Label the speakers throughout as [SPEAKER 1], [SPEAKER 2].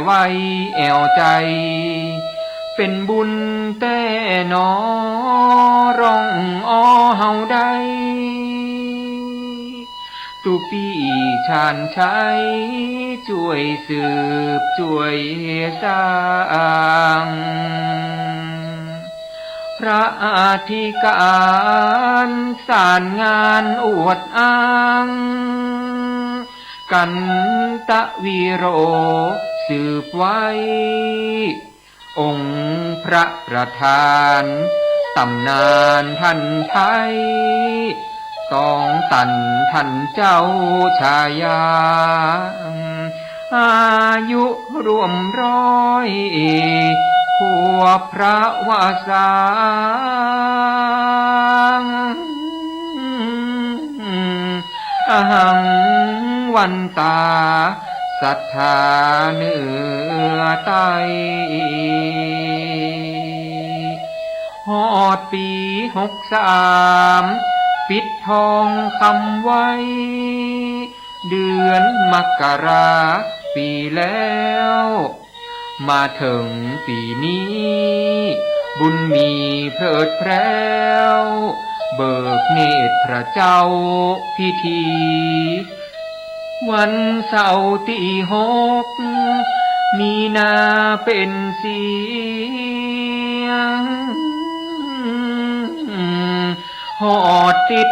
[SPEAKER 1] ไว้แอวใจเป็นบุญแต่นอร้องอ้อเฮาได้ตุปีชาญชัยช่วยสืบช่วยสร้างพระอธิการสารงานอวดอ้างกันตะวีโรสืบไว้องค์พระประธานตำนานท่านไทยต้องตันท่านเจ้าชายาอายุรวม100ขวบพระวาสางอหังวันตาศรัทธาเนื้อไตฮอดปี63ปิดทองคำไว้เดือนมกราปีแล้วมาถึงปีนี้บุญมีเพลิดเพล้วเบิกเนตรพระเจ้าพิธีวันเสาร์ที่6มีนาเป็นเสียงหอดติด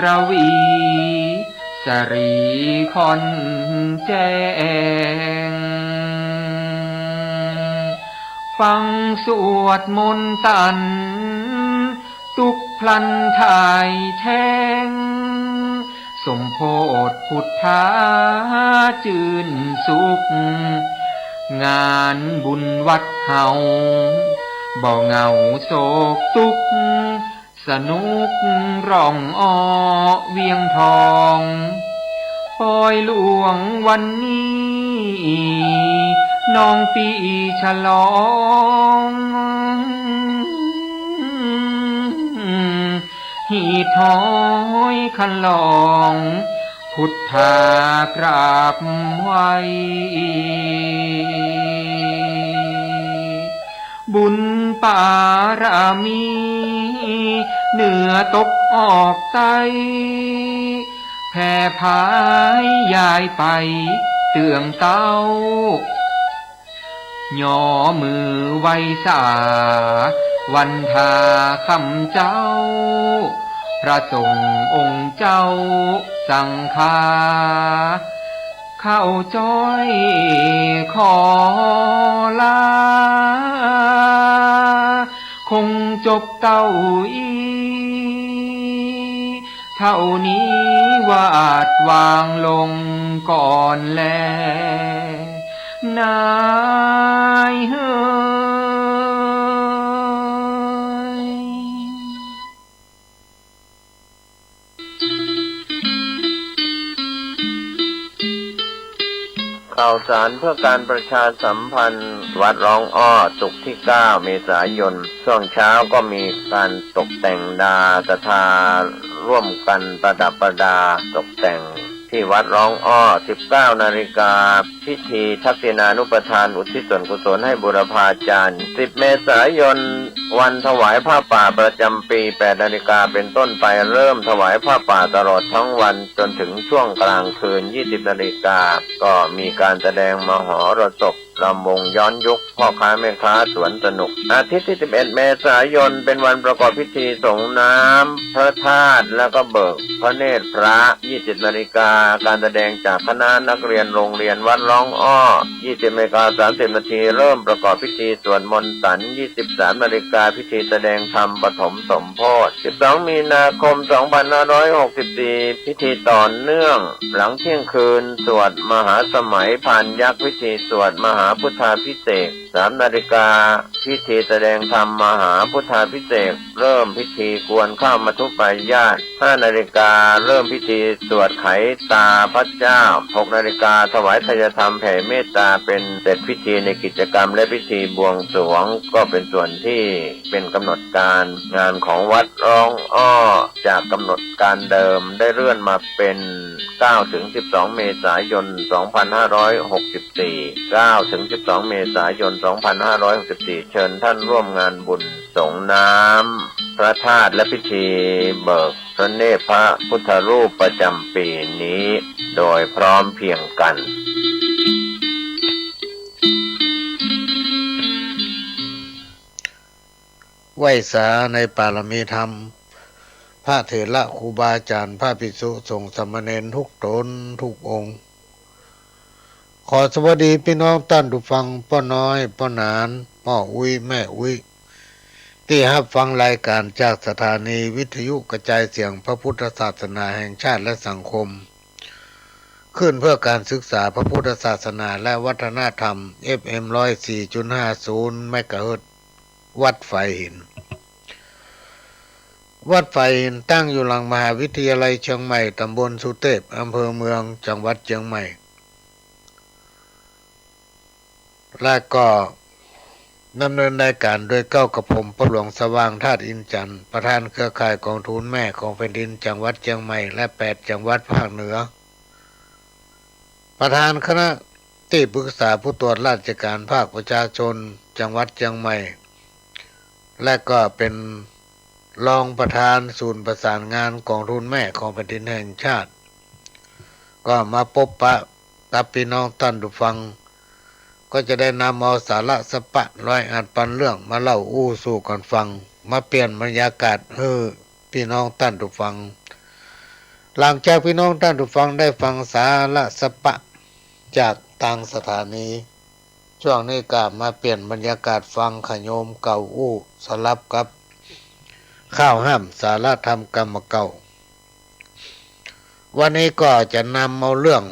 [SPEAKER 1] ระวีสรีคอนแจ้งฟังสวดมนต์ตันตุกพลันถ่ายแท่งสมโพธิพุทธาจื่นสุขงานบุญวัดเฮาบ่เหงาโศกทุกข์สนุกร้องอ้อเวียงทองปล่อยหลวงวันนี้น้องปีฉลองหีถอยคันลองพุทธากราบไว้บุญปารามีเหนือตกออกใต้แผ่พายยายไปเตืองเต้าย่อมือไว้สาวันทาคำเจ้าพระสงฆ์องค์เจ้าสังฆาเข้าจ้อยขอลาคงจบเต้าอีเท่านี้วาดวางลงก่อนแลนายเฮ้ย
[SPEAKER 2] ข่าวสารเพื่อการประชาสัมพันธ์วัดร้องอ้อศุกร์ที่9 เมษายนช่วงเช้าก็มีการตกแต่งดาศรัทธาร่วมกันประดับประดาตกแต่งที่วัดร้องอ้อ 19 นาฬิกาพิธีทักษิณานุปทานอุทิศส่วนกุศลให้บุรพาจารย์ 10 เมษายนวันถวายผ้าป่าประจำปี 8 นาฬิกาเป็นต้นไปเริ่มถวายผ้าป่าตลอดทั้งวันจนถึงช่วงกลางคืน 20 นาฬิกาก็มีการแสดงมหรสพรำวงย้อนยุคพ่อค้าแม่ค้าสวนสนุกอาทิตย์ที่ 11 เมษายนเป็นวันประกอบพิธีส่งน้ำพระธาตุแล้วก็เบิกพระเนตรพระ 20 นาฬิกาการแสดงจากคณะนักเรียนโรงเรียนวัดร้องอ้อ 20 นาฬิกา 30 นาทีเริ่มประกอบพิธีสวดมนต์สัน 23 นาฬิกาพิธีแสดงธรรมปฐมสมโภช 12 มีนาคม 2564 พิธีต่อเนื่องหลังเที่ยงคืนสวดมหาสมัยพานยักษ์พิธีสวดมหาพุทธาภิเษก 3 นาฬิกา พิธีแสดงธรรมมหาพุทธาภิเษกเริ่มพิธีกวนข้าวมัทุปายาต 5 นาฬิกาเริ่มพิธีสวดไขตาพระเจ้า 6 นาฬิกาถวายทายธรรมแผ่เมตตาเป็นเสร็จพิธีในกิจกรรมและพิธีบวงสรวงก็เป็นส่วนที่เป็นกำหนดการงานของวัดร้องอ้อจากกำหนดการเดิมได้เลื่อนมาเป็น9 ถึง 12 เมษายน 2564 9 ถึง 12 เมษายน 2564 เชิญท่านร่วมงานบุญสงน้ำพระธาตุและพิธีเบิกพระเนตรพระพุทธรูปประจำปีนี้โดยพร้อมเพรียงกัน
[SPEAKER 3] ไหว้สาในปารมีธรรมพระเถระครูบาอาจารย์พระภิกษุสงฆ์สามเณรทุกตนทุกองค์ขอสวัสดีพี่น้องท่านผู้ฟังป้าน้อยป้าหนานป้าอุ้ยแม่อุ้ยที่รับฟังรายการจากสถานีวิทยุกระจายเสียงพระพุทธศาสนาแห่งชาติและสังคมขึ้นเพื่อการศึกษาพระพุทธศาสนาและวัฒนธรรม FM 104.50 เมกะเฮิรตซ์วัดไฟหินวัดไฟหินตั้งอยู่หลังมหาวิทยาลัยเชียงใหม่ตำบลสุเทพอำเภอเมืองจังหวัดเชียงใหม่และก็ดำเนินรายการโดยเก้ากับผมพระหลวงสว่างธาตุอินจันทร์ประธานเครือข่ายกองทุนแม่ของแผ่นดินจังหวัดเชียงใหม่และ8จังหวัดภาคเหนือประธานคณะที่ปรึกษาผู้ตรวจราชการภาคประชาชนจังหวัดเชียงใหม่และก็เป็นรองประธานศูนย์ประสานงานกองทุนแม่ของแผ่นดินแห่งชาติก็มาพบปะกับพี่น้องท่านผู้ฟังก็จะได้นำเอาสาระสปะร้อยอัดปันเรื่องมาเล่าอู้สู่กันฟังมาเปลี่ยนบรรยากาศพี่น้องท่านผู้ฟังหลังจากพี่น้องท่านผู้ฟังได้ฟังสาระสปะจากทางสถานีช่วงนี้ก็มาเปลี่ยนบรรยากาศฟังขโยมเก่าอู้สลับกับข้าวห้ามสาระธรรมกรรมเก่าวันนี้ก็จะนำเอาเรื่อง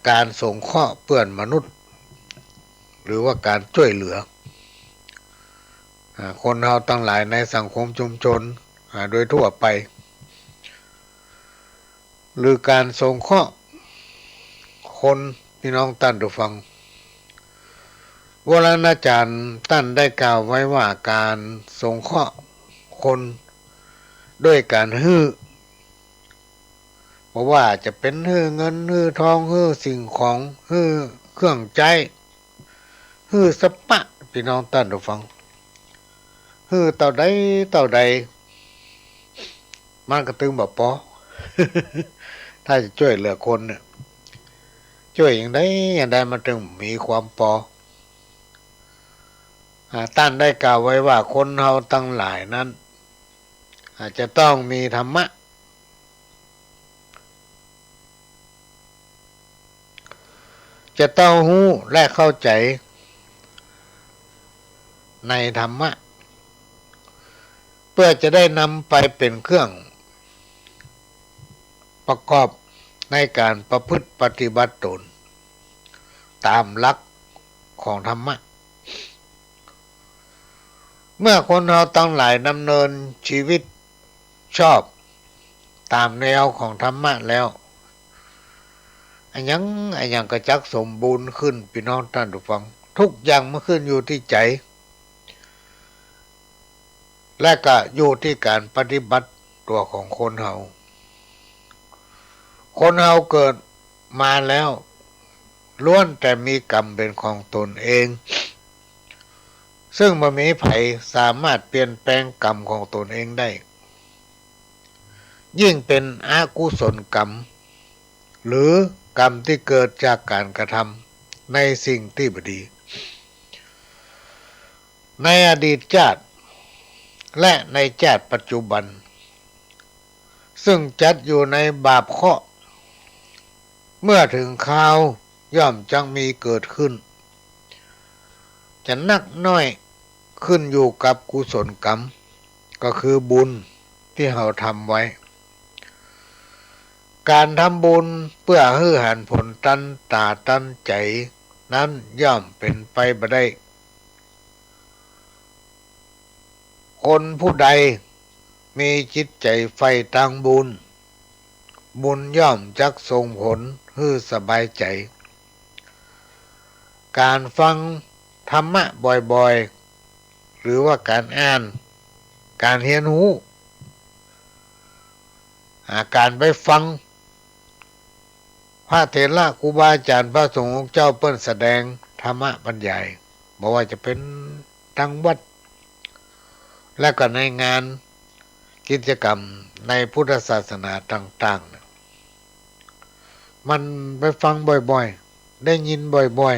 [SPEAKER 3] การสงเคราะห์เพื่อนมนุษย์หรือว่าการช่วยเหลือคนเราทั้งหลายในสังคมชุมชนโดยทั่วไปหรือการสงเคราะห์คนพี่น้องท่านผู้ฟังโบราณอาจารย์ท่านได้กล่าวไว้ว่าการสงเคราะห์คนด้วยการเพราะว่าจะเป็นเงินทองสิ่งของเครื่องใจสปะพี่น้องท่านผู้ฟังเต่าใดมันก็ตึงแบบปอ ถ้าจะช่วยเหลือคนเนี่ยช่วยอย่างใดมันถึงมีความปอท่านได้กล่าวไว้ว่าคนเราทั้งหลายนั้นอาจจะต้องมีธรรมะจะต้องรู้และเข้าใจในธรรมะเพื่อจะได้นำไปเป็นเครื่องประกอบในการประพฤติปฏิบัติตนตามหลักของธรรมะเมื่อคนเราทั้งหลายดำเนินชีวิตชอบตามแนวของธรรมะแล้วอันยังกระจักสมบูรณ์ขึ้นพี่น้องท่านผู้ฟังทุกอย่างมันขึ้นอยู่ที่ใจและก็อยู่ที่การปฏิบัติตัวของคนเฮาเกิดมาแล้วล้วนแต่มีกรรมเป็นของตนเองซึ่งบ่มีไผสามารถเปลี่ยนแปลงกรรมของตนเองได้ยิ่งเป็นอกุศลกรรมหรือกรรมที่เกิดจากการกระทำในสิ่งที่บ่ดีในอดีตชาติและในชาติปัจจุบันซึ่งจัดอยู่ในบาปเคราะห์เมื่อถึงคราวย่อมจังมีเกิดขึ้นจะนักน้อยขึ้นอยู่กับกุศลกรรมก็คือบุญที่เราทำไว้การทำบุญเพื่อให้หันผลตันตาตั้นใจใน นั้นย่อมเป็นไปบ่ได้คนผู้ใดมีจิตใจใฝ่ทางบุญบุญย่อมจักส่งผลให้สบายใจการฟังธรรมะบ่อยๆหรือว่าการอ่านการเรียนรู้การไปฟังพระเถระครูบาอาจารย์พระสงฆ์องค์เจ้าเปิ้นแสดงธรรมะบรรยายบ่ว่าจะเป็นทางวัดและก็ในงานกิจกรรมในพุทธศาสนาต่างๆมันไปฟังบ่อยๆได้ยินบ่อย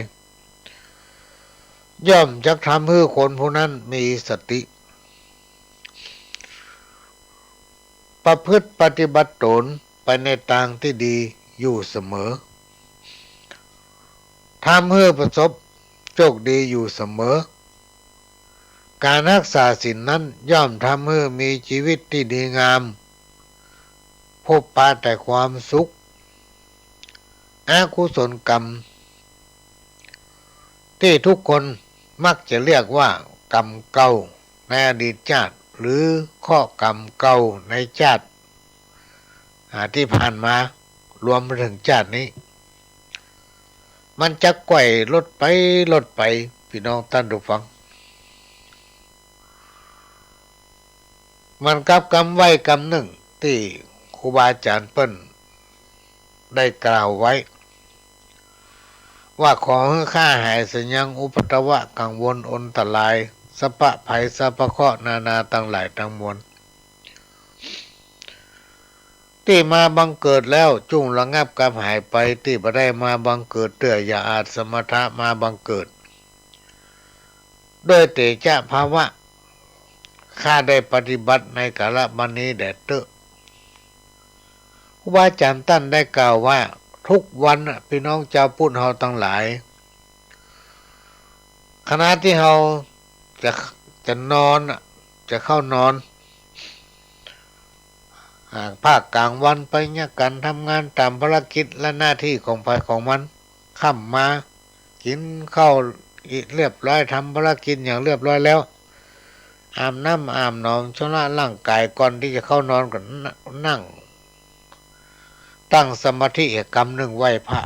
[SPEAKER 3] ๆย่อมจะทำให้คนผู้นั้นมีสติประพฤติปฏิบัติตนไปในทางที่ดีอยู่เสมอทำให้ประสบโชคดีอยู่เสมอการรักษาศีลนั้นย่อมทำให้มีชีวิตที่ดีงามพบปะแต่ความสุขอกุศลกรรมที่ทุกคนมักจะเรียกว่ากรรมเก่าในอดีตชาติหรือข้อกรรมเก่าในชาติที่ผ่านมารวมไปถึงชาตินี้มันจะไกวลดไปพี่น้องท่านผู้ฟังมันกับกรรมไว้กรรมหนึ่งที่ครูบาอาจารย์เปิ้นได้กล่าวไว้ว่าขอให้ข้าหายสัญญังอุปตวะกังวลอนตรายสัพพะภัยสัพพะเคราะห์นานาตั้งหลายทั้งมวลที่มาบังเกิดแล้วจุ่งระงับกับหายไปที่บ่ได้มาบังเกิดเตื้ออย่าอาจสมถะมาบังเกิดด้วยเตชะภาวะข้าได้ปฏิบัติในกาลบัดนี้แด่เตอครูบาอาจารย์ท่านได้กล่าวว่าทุกวันพี่น้องชาวพุทธเฮาทั้งหลายขณะที่เฮาจะนอนจะเข้านอนภาคกลางวันไปเนี่ยกันทำงานตามภารกิจและหน้าที่ของภายของมันค่ำมากินข้าวเรียบร้อยทำภารกิจอย่างเรียบร้อยแล้วอาบน้ำอาบหนองชำระร่างกายก่อนที่จะเข้านอนก็นั่งตั้งสมาธิกรรมหนึ่งไหว้พระ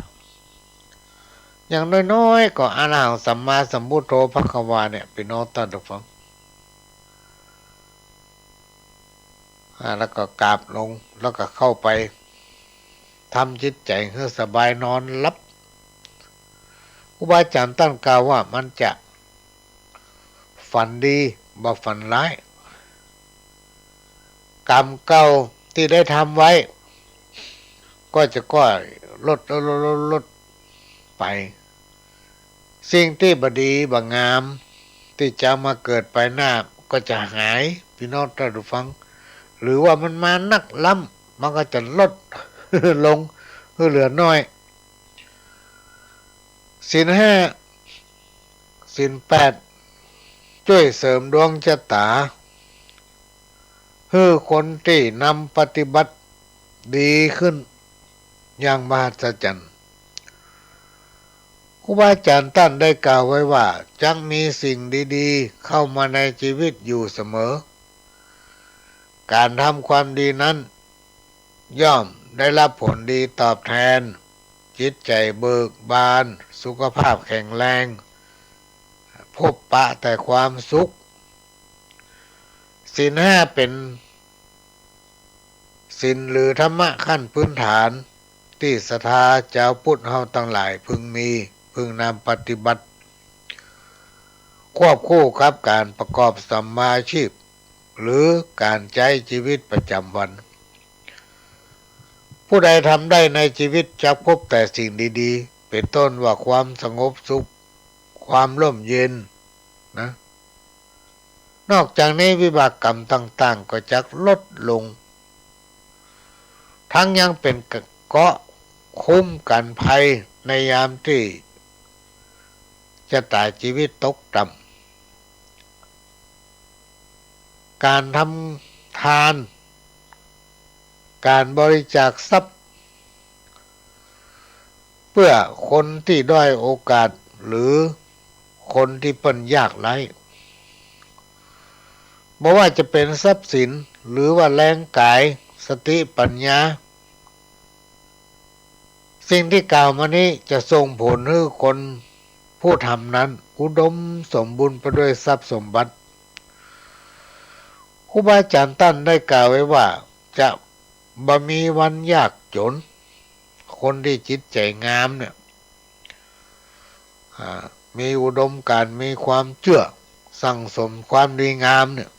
[SPEAKER 3] อย่างน้อยๆก็อะระหังสัมมาสัมพุทโธภควาเนี่ยพี่น้องท่านผู้ฟังแล้วก็กราบลงแล้วก็เข้าไปทำจิตใจให้สบายนอนหลับครูบาอาจารย์ท่านกล่าวว่ามันจะฝันดีบ่ฝันร้ายกรรมเก่าที่ได้ทำไว้ก็จะลดไปสิ่งที่บดีบงามที่จะมาเกิดไปหน้าก็จะหายพี่น้องท่านผู้ฟังหรือว่ามันมานักล้ำมันก็จะลด ลงเหลือน้อยศีลห้าศีลแปดช่วยเสริมดวงชะตาให้คนที่นำปฏิบัติดีขึ้นอย่างมหัศจรรย์ครูบาอาจารย์ท่านได้กล่าวไว้ว่าจักมีสิ่งดีๆเข้ามาในชีวิตอยู่เสมอการทำความดีนั้นย่อมได้รับผลดีตอบแทนจิตใจเบิกบานสุขภาพแข็งแรงพบปะแต่ความสุขศีลห้าเป็นศีลหรือธรรมะขั้นพื้นฐานที่ศรัทธาชาวพุทธเฮาทั้งหลายพึงมีพึงนำปฏิบัติควบคู่กับการประกอบสัมมาอาชีพหรือการใช้ชีวิตประจำวันผู้ใดทำได้ในชีวิตจะพบแต่สิ่งดีๆเป็นต้นว่าความสงบสุขความร่มเย็นนะนอกจากนี้วิบากกรรมต่างๆก็จะลดลงทั้งยังเป็นเกราะคุ้มกันภัยในยามที่จะตายชีวิตตกต่ำการทำทานการบริจาคทรัพย์เพื่อคนที่ด้อยโอกาส หรือคนที่เปิ้นยากไร้บ่ว่าจะเป็นทรัพย์สินหรือว่าแรงกายสติปัญญาสิ่งที่กล่าวมานี้จะส่งผลให้คนผู้ทำนั้นอุดมสมบูรณ์ไปด้วยทรัพย์สมบัติครูบาอาจารย์ท่านได้กล่าวไว้ว่าจะบ่มีวันยากจนคนที่จิตใจงามเนี่ยมีอุดมการณ์มีความเชื่อสั่งสมความดีงามเนี่ย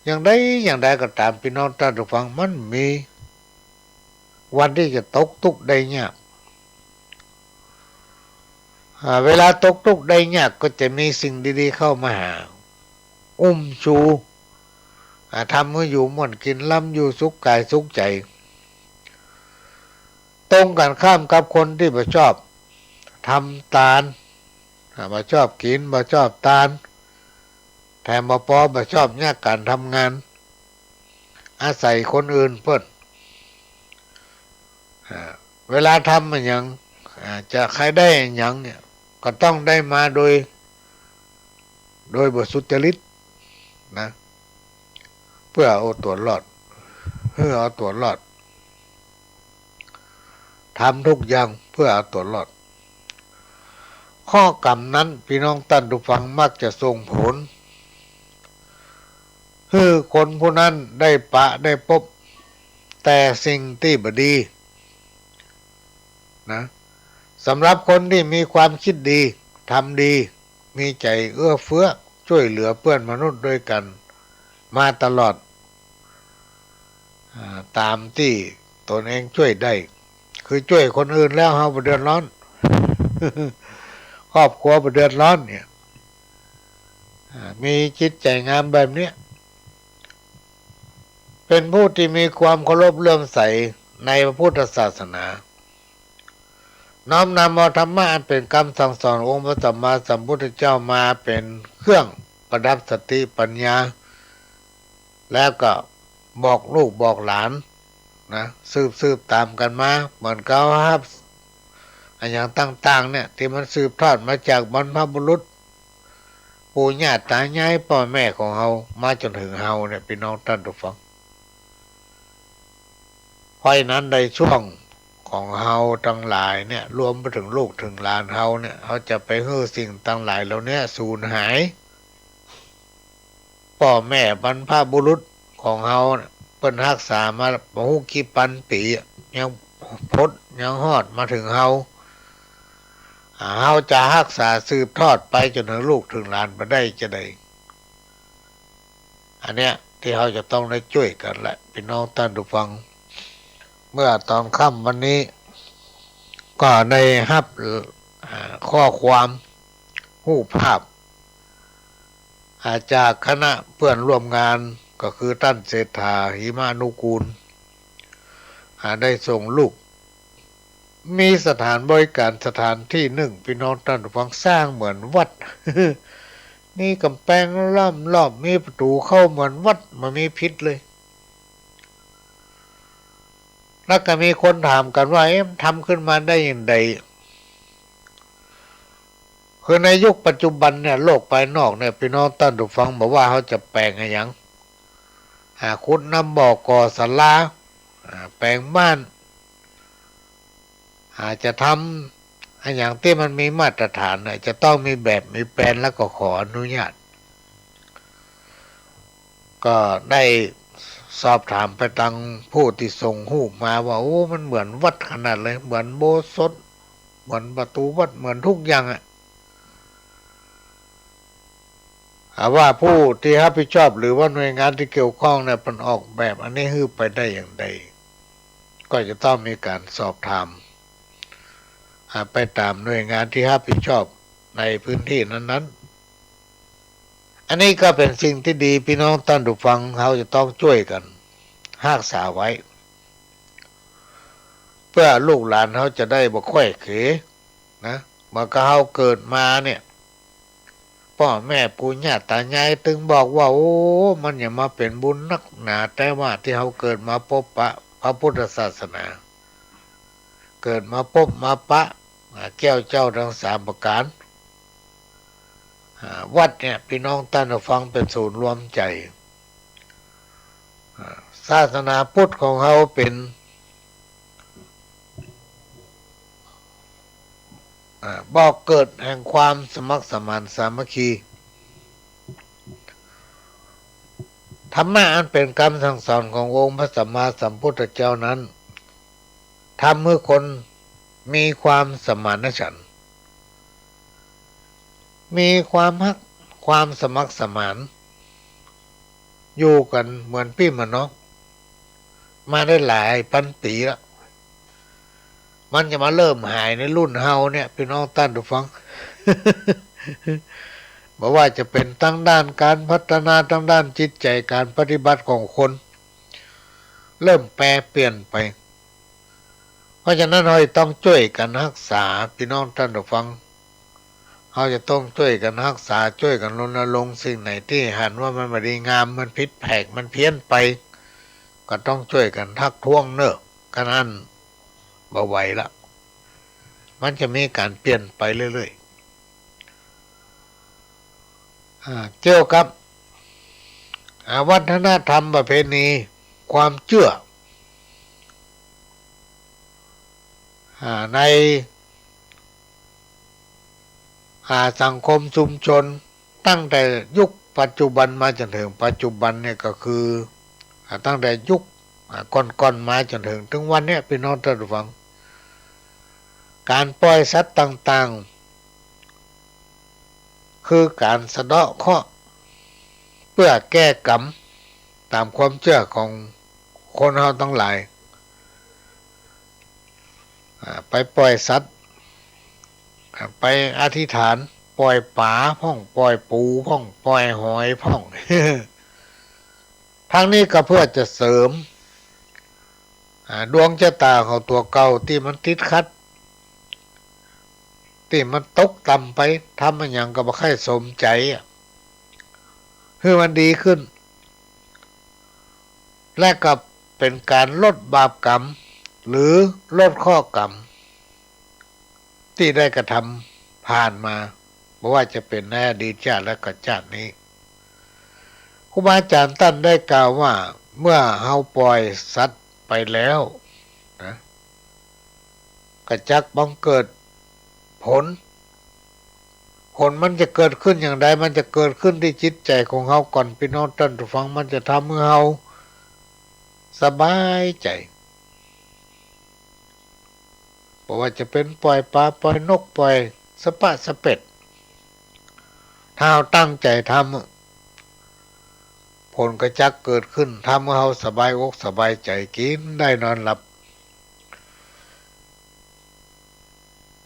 [SPEAKER 3] อย่างใดก็ตามพี่น้องท่านผู้ฟังมันมีวันที่จะตกทุกข์ได้ยากเวลาตกทุกข์ได้ยากก็จะมีสิ่งดีๆเข้ามาหาอุ้มชูทำให้อยู่ม่วนกินล้ำอยู่สุขกายสุขใจตรงกันข้ามกับคนที่บ่ชอบทำตาลบ่ชอบกินบ่ชอบตาลแถมบ่ชอบยากการทำงานอาศัยคนอื่นเพิ่นเวลาทำมันยังจะใครได้อย่างเนี่ยก็ต้องได้มาโดยบทสุจริตนะเพื่อเอาตัวรอดทำทุกอย่างเพื่อเอาตัวรอดข้อกรรมนั้นพี่น้องท่านผู้ฟังมักจะส่งผลให้คนผู้นั้นได้พบแต่สิ่งที่บ่ดีนะสำหรับคนที่มีความคิดดีทำดีมีใจเอื้อเฟื้อช่วยเหลือเพื่อนมนุษย์ด้วยกันมาตลอดตามที่ตนเองช่วยได้คือช่วยคนอื่นแล้วเฮาบ่เดือดร้อน ครอบครัวบ่เดือดร้อนเนี่ยมีจิตใจงามแบบนี้เป็นผู้ที่มีความเคารพเลื่อมใสในพระพุทธศาสนาน้อมนำเอาธรรมะอันเป็นคำสั่งสอนองค์พระสัมมาสัมพุทธเจ้ามาเป็นเครื่องประดับสติปัญญาแล้วก็บอกลูกบอกหลานนะสืบตามกันมาเหมือนเขาครับอย่างต่างๆเนี่ยที่มันสืบทอดมาจากบรรพบุรุษปู่ย่าตายายพ่อแม่ของเฮามาจนถึงเฮาเนี่ยพี่น้องท่านผู้ฟังเพราะนั้นในช่วงของเฮาทั้งหลายเนี่ยรวมไปถึงลูกถึงหลานเฮาเนี่ยเขาจะไปฮื้อสิ่งต่างหลายเหล่านี้สูญหายพ่อแม่บรรพบุรุษของเฮาเพิ่นรักษามาบ่ฮู้กี่พันปียังพดยังฮอดมาถึงเฮาจะรักษาสืบทอดไปจนถึงลูกถึงหลานบ่ได้จะได้อันเนี้ยที่เฮาจะต้องได้ช่วยกันแหละพี่น้องท่านผู้ฟังเมื่อตอนค่ำวันนี้ก็ได้รับข้อความรูปภาพจากคณะเพื่อนร่วมงานก็คือท่านเศรษฐาหิมานุกูลได้ส่งลูกมีสถานบริการสถานที่หนึ่งพี่น้องท่านผู้ฟังสร้างเหมือนวัด นี่กำแพงล้อมรอบมีประตูเข้าเหมือนวัดมันมีพิษเลยแล้วก็มีคนถามกันว่าทำขึ้นมาได้อย่างไรคือในยุคปัจจุบันเนี่ยโลกภายนอกเนี่ยพี่น้องท่านผู้ฟังบอกว่าเขาจะแปลงอะไรอย่างขุดน้ำบ่อก่อศาลาแปลงบ้านจะทำอย่างที่มันมีมาตรฐานจะต้องมีแบบมีแปลนแล้วก็ขออนุญาตก็ได้สอบถามไปทางผู้ที่ส่งรูปมาว่าโอ้มันเหมือนวัดขนาดเลยเหมือนโบสถ์เหมือนประตูวัดเหมือนทุกอย่างว่าผู้ที่รับผิดชอบหรือว่าหน่วยงานที่เกี่ยวข้องเนี่ยมันออกแบบอันนี้ฮื้อไปได้อย่างใดก็จะต้องมีการสอบถามไปตามหน่วยงานที่รับผิดชอบในพื้นที่นั้นๆอันนี้ก็เป็นสิ่งที่ดีพี่น้องท่านผู้ฟังเขาจะต้องช่วยกันรักษาไว้เพื่อลูกหลานเขาจะได้บ่ค่อยเขนะเมื่อเขาเกิดมาเนี่ยพ่อแม่ปู่ย่าตายายตึงบอกว่าโอ้มันอย่ามาเป็นบุญนักหนาแต่ว่าที่เขาเกิดมาพบพระพุทธศาสนาเกิดมาพบมาปะ แก้วเจ้าทั้ง3ประการวัดเนี่ยพี่น้องท่านผู้ฟังเป็นศูนย์รวมใจศาสนาพุทธของเขาเป็นบอกเกิดแห่งความสมัครสมานสามัคคีธรรมะอันเป็นคำสั่งสอนขององค์พระสัมมาสัมพุทธเจ้านั้นทำให้คนมีความสมานฉันท์มีความฮักความสมัครสมานอยู่กันเหมือนพี่เหมือนน้องมาได้หลายพันปีแล้วมันจะมาเริ่มหายในรุ่นเฮาเนี่ยพี่น้องท่านผู้ฟัง บอกว่าจะเป็นทั้งด้านการพัฒนาทั้งด้านจิตใจการปฏิบัติของคน เริ่มแปรเปลี่ยนไปเพราะฉะนั้นเราต้องช่วยกันรักษาพี่น้องท่านผู้ฟังเราจะต้องช่วยกันรักษาช่วยกันรณรงค์สิ่งไหนที่หันว่ามันไม่ดีงามมันผิดแผกมันเพี้ยนไปก็ต้องช่วยกันทักท้วงเนอะกันนั้นบ่ไหวละมันจะมีการเปลี่ยนไปเรื่อยๆเกี่ยวกับวัฒนธรรมประเพณีความเชื่อในสังคมชุมชนตั้งแต่ยุคปัจจุบันมาจนถึงปัจจุบันเนี่ยก็คือตั้งแต่ยุคก่อนๆมาจนถึงวันนี้พี่น้องท่านผู้ฟังการปล่อยสัตว์ต่างๆคือการสะเดาะเคราะห์เพื่อแก้กรรมตามความเชื่อของคนเราทั้งหลายไปปล่อยสัตว์ไปอธิษฐานปล่อยปลาพ่องปล่อยปูพ่องปล่อยหอยพ่อง ทั้งนี้ก็เพื่อจะเสริมดวงชะตาของตัวเก่าที่มันติดขัดที่มันตกต่ำไปทำมันอย่างก็บ่ค่อยสมใจให้มันดีขึ้นและก็เป็นการลดบาปกรรมหรือลดข้อกรรมที่ได้กระทำผ่านมาไม่ว่าจะเป็นในอดีตชาติและก็ชาตินี้ครูบาอาจารย์ท่านได้กล่าวว่าเมื่อเฮาปล่อยสัตว์ไปแล้วนะก็จักบังเกิดผลมันจะเกิดขึ้นอย่างไรมันจะเกิดขึ้นที่จิตใจของเฮาก่อนพี่น้องท่านผู้ฟังมันจะทำให้เฮาสบายใจเพราะว่าจะเป็นปล่อยปลาปล่อยนกปล่อยสปะสะเป็ดถ้าเราตั้งใจทำผลก็จักเกิดขึ้นทำให้เราสบายอกสบายใจกินได้นอนหลับ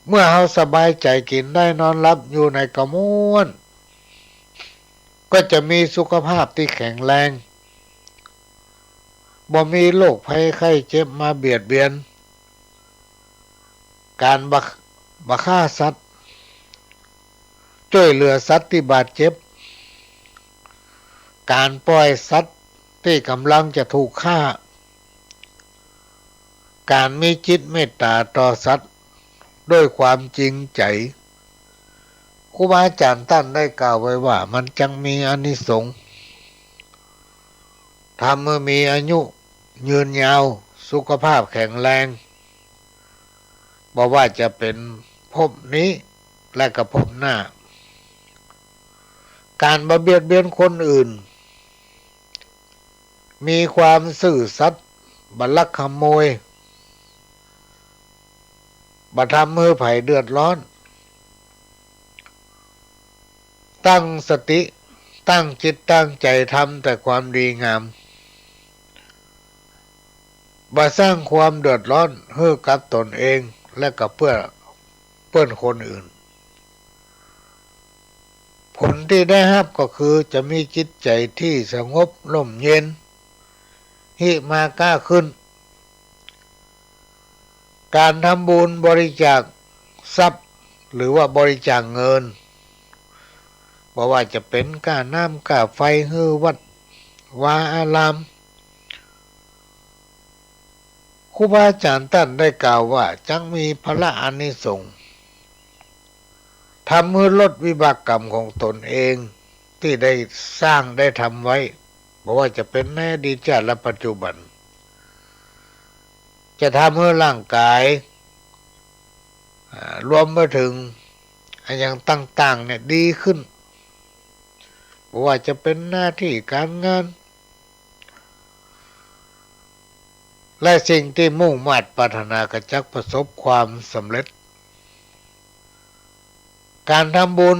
[SPEAKER 3] เมื่อเราสบายใจกินได้นอนหลับอยู่ในกระมวลก็จะมีสุขภาพที่แข็งแรงบ่มีโรคภัยไข้เจ็บมาเบียดเบียนการบักฆ่าสัตว์ช่วยเหลือสัตว์ที่บาดเจ็บการปล่อยสัตว์ที่กำลังจะถูกฆ่าการมีจิตเมตตาต่อสัตว์ด้วยความจริงใจครูบาอาจารย์ท่านได้กล่าวไว้ว่ามันจังมีอานิสงส์ทำเมื่อมีอายุยืนยาวสุขภาพแข็งแรงบอกว่าจะเป็นภพนี้และก็ภพหน้าการบ่เบียดเบียนคนอื่นมีความซื่อสัตย์บ่ลักขโมยบ่ทำมือไผ่เดือดร้อนตั้งสติตั้งจิตตั้งใจทำแต่ความดีงามบ่สร้างความเดือดร้อนให้กับตนเองและกับเพื่อนคนอื่นผลที่ได้รับก็คือจะมีจิตใจที่สงบร่มเย็นหิมากล้าขึ้นการทำบุญบริจาคทรัพย์หรือว่าบริจาคเงินบอกว่าจะเป็นค่าน้ำค่าไฟให้วัดวาอารามครูบาอาจารย์ท่านได้กล่าวว่าจังมีพระอานิสงส์ ทำให้ลดวิบากกรรมของตนเองที่ได้สร้างได้ทำไว้บอกว่าจะเป็นในอดีตชาติและปัจจุบันจะทำให้ร่างกายรวมไปถึงอย่างต่างๆเนี่ยดีขึ้นบอกว่าจะเป็นหน้าที่การงานและสิ่งที่มุ่งมั่นปรารถนากระจักประสบความสำเร็จการทำบุญ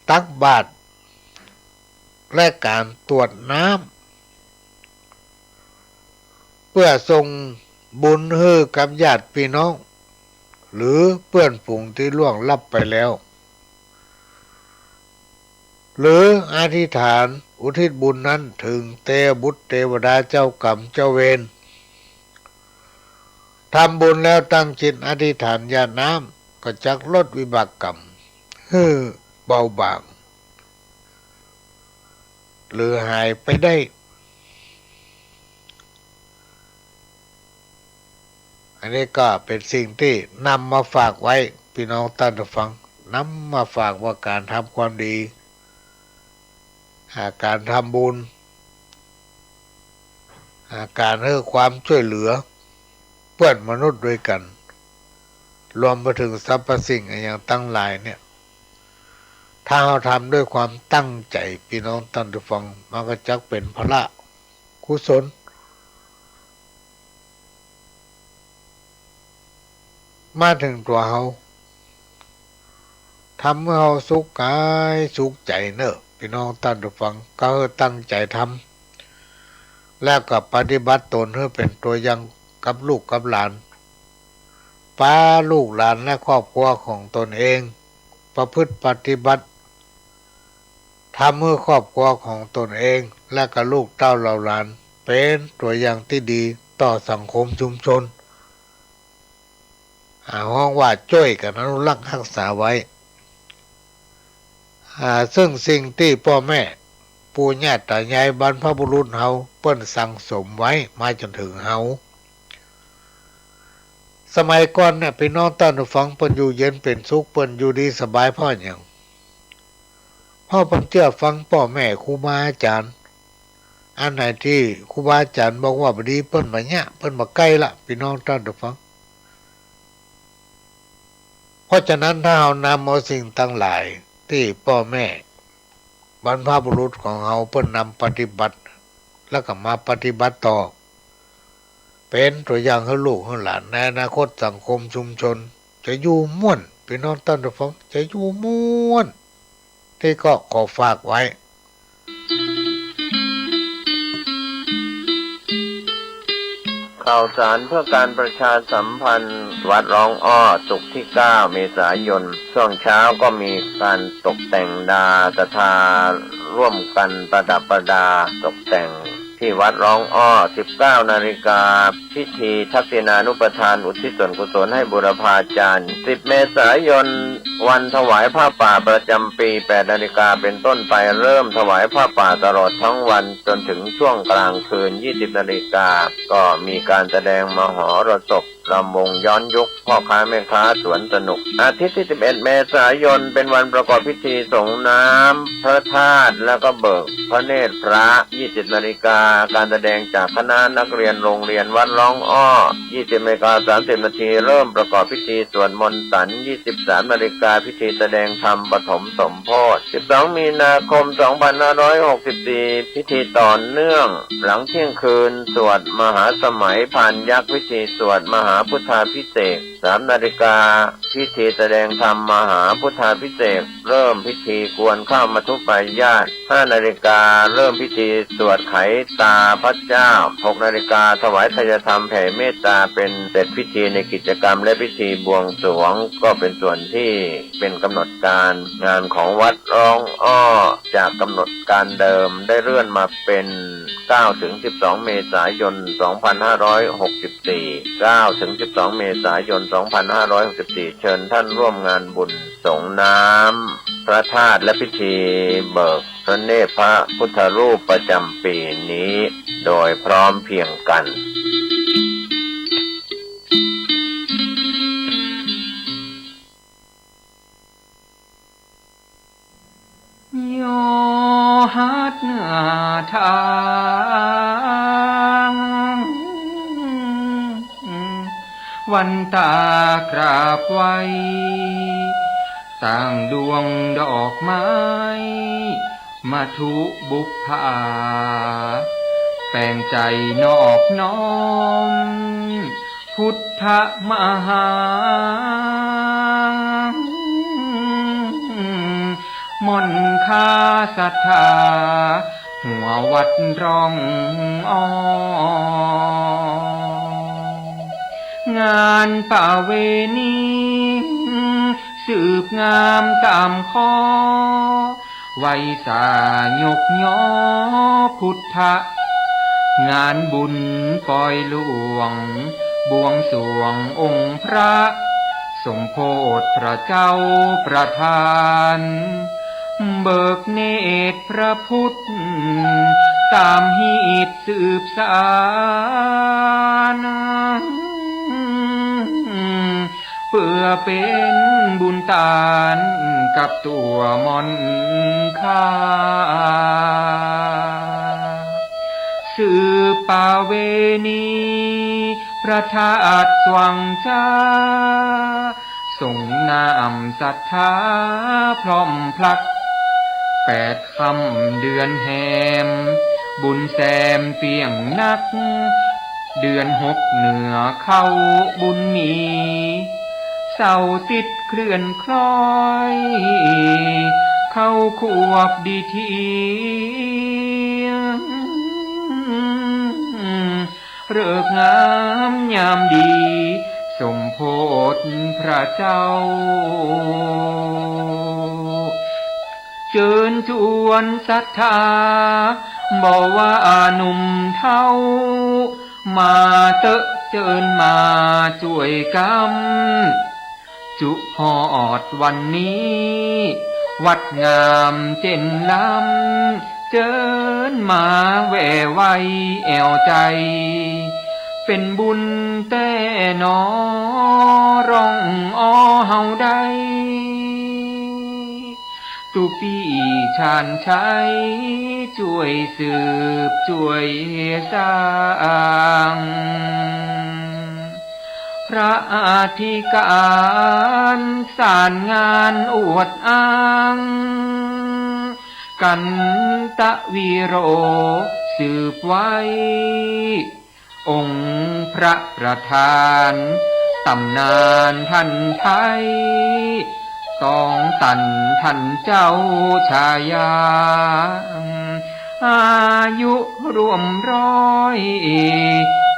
[SPEAKER 3] ตักบาตรและการตรวจน้ำเพื่อส่งบุญให้กับญาติพี่น้องหรือเพื่อนฝูงที่ล่วงลับไปแล้วหรืออธิษฐานอุทิศบุญนั้นถึงเทวบุตรเทวดาเจ้ากรรมเจ้าเวรทำบุญแล้วตั้งจิตอธิษฐานญาติน้ำก็จักลดวิบากกรรมให้เบาบางหรือหายไปได้อันนี้ก็เป็นสิ่งที่นำมาฝากไว้พี่น้องท่านผู้ฟังนำมาฝากว่าการทำความดีการทำบุญการให้ความช่วยเหลือเพื่อนมนุษย์ด้วยกันรวมไปถึงสรรพสิ่งอย่างตั้งหลายเนี่ยถ้าเราทำด้วยความตั้งใจพี่น้องท่านผู้ฟังมันก็จักเป็นพละกุศลมาถึงตัวเราทำให้เราสุขกายสุขใจเนอะพี่น้องท่านผู้ฟังก็ตั้งใจทำแล้วก็ปฏิบัติตนให้เป็นตัวอย่างกับลูกกับหลานป้าลูกหลานและครอบครัวของตนเองประพฤติปฏิบัติทำให้ครอบครัวของตนเองและก็ลูกเต้าเหล่าหลานเป็นตัวอย่างที่ดีต่อสังคมชุมชนห้องว่าช่วยกันอนุรักษ์รักษาไว้ซึ่งสิ่งที่พ่อแม่ปู่ย่าตายายบรรพบุรุษเฮาเปิ้นสั่งสมไว้มาจนถึงเฮาสมัยก่อนเนี่ยพี่น้องท่านผู้ฟังเปิ้นอยู่เย็นเป็นสุขเปิ้นอยู่ดีสบายเพราะหยังเพราะเปิ้นเชื่อฟังพ่อแม่ครูบาอาจารย์อันไหนที่ครูบาอาจารย์บอกว่าบ่ดีเปิ้นบ่ยะเปิ้นบ่ใกล้ละพี่น้องท่านผู้ฟังเพราะฉะนั้นถ้าเรานำเอาสิ่งทั้งหลายที่พ่อแม่บรรพบุรุษของเราเพิ่นนำปฏิบัติแล้วก็มาปฏิบัติต่อเป็นตัวอย่างให้ลูกให้หลานในอนาคตสังคมชุมชนจะอยู่ม่วนพี่น้องท่านผู้ฟังจะอยู่ม่วนที่ก็ขอฝากไว้
[SPEAKER 2] ข่าวสารเพื่อการประชาสัมพันธ์วัดร้องอ้อศุกร์ที่ 9 เมษายนช่วงเช้าก็มีการตกแต่งดาศรัทธาร่วมกันประดับประดาตกแต่งที่วัดร้องอ้อ 19 นาฬิกาพิธีทักษิณานุปทานอุทิศส่วนกุศลให้บุรพาจารย์ 10 เมษายนวันถวายผ้าป่าประจำปี 8 นาฬิกาเป็นต้นไปเริ่มถวายผ้าป่าตลอดทั้งวันจนถึงช่วงกลางคืน 20 นาฬิกาก็มีการแสดงมหรสพรำวงย้อนยุคพ่อค้าแม่ค้าสวนสนุกอาทิตย์ที่ 11 เมษายนเป็นวันประกอบพิธีส่งน้ำพระธาตุแล้วก็เบิกพระเนตรพระ 20 นาฬิกาการแสดงจากคณะนักเรียนโรงเรียนวัดร้องอ้อ 20 นาฬิกา 30 นาทีเริ่มประกอบพิธีสวดมนต์สัน 23 นาฬิกาพิธีแสดงธรรมปฐมสมโภช 12 มีนาคม 2564 พิธีต่อเนื่องหลังเที่ยงคืนสวดมหาสมัยพานยักษ์พิธีสวดมหาพุทธาภิเษก 3 นาฬิกาพิธีแสดงธรรมมหาพุทธาภิเษกเริ่มพิธีกวนข้าวมัทุปายาต 5 นาฬิกาเริ่มพิธีสวดไขตาพระเจ้า 6 นาฬิกาถวายทายธรรมแผ่เมตตาเป็นเสร็จพิธีในกิจกรรมและพิธีบวงสรวงก็เป็นส่วนที่เป็นกำหนดการงานของวัดร้องอ้อจากกำหนดการเดิมได้เลื่อนมาเป็น 9-12 เมษายน 2564 9-12 เมษายน 2564 เชิญท่านร่วมงานบุญส่งน้ำพระธาตุและพิธีเบิกพระเนตรพระพุทธรูปประจำปีนี้โดยพร้อมเพรียงกัน
[SPEAKER 1] ทางวันตากราบไว้ต่างดวงดอกไม้มาทุบุพภาแปลงใจนอบน้อมพุทธมหามนคาศรัทธาหัววัดร้องงานป่าเวณีสืบงามตามข้อไว้สายกย่อพุทธงานบุญปล่อยหลวงบวงสรวงองค์พระสมโพธิพระเจ้าประทานเบิกเนตรพระพุทธตามหีบสืบสานเพื่อเป็นบุญตานกับตัวมนคาสืบป่าเวณีพระธาตุสว่างจ้าส่งน้ำศรัทธาพร้อมพลัก8 ค่ำเดือนแหมบุญแซมเปียงนักเดือน6เหนือเข้าบุญมีเสาติดเคลื่อนคล้อยเข้าขวบดีทีเริกงามยามดีสมโพธิพระเจ้าเชิญชวนศรัทธาบอกว่าหนุ่มเท่ามาเตอะเชิญมาช่วยกำจุหอดวันนี้วัดงามเจนลำเจิญมาแว่ไว้แอวใจเป็นบุญแต่นอร้องเฮาได้ตุปีชาญชัยช่วยสืบช่วยสร้างพระอธิการสารงานอวดอ้างกันตะวีโรสืบไว้องค์พระประธานตำนานท่านไทยต้องตันท่านเจ้าชายาอายุรวม100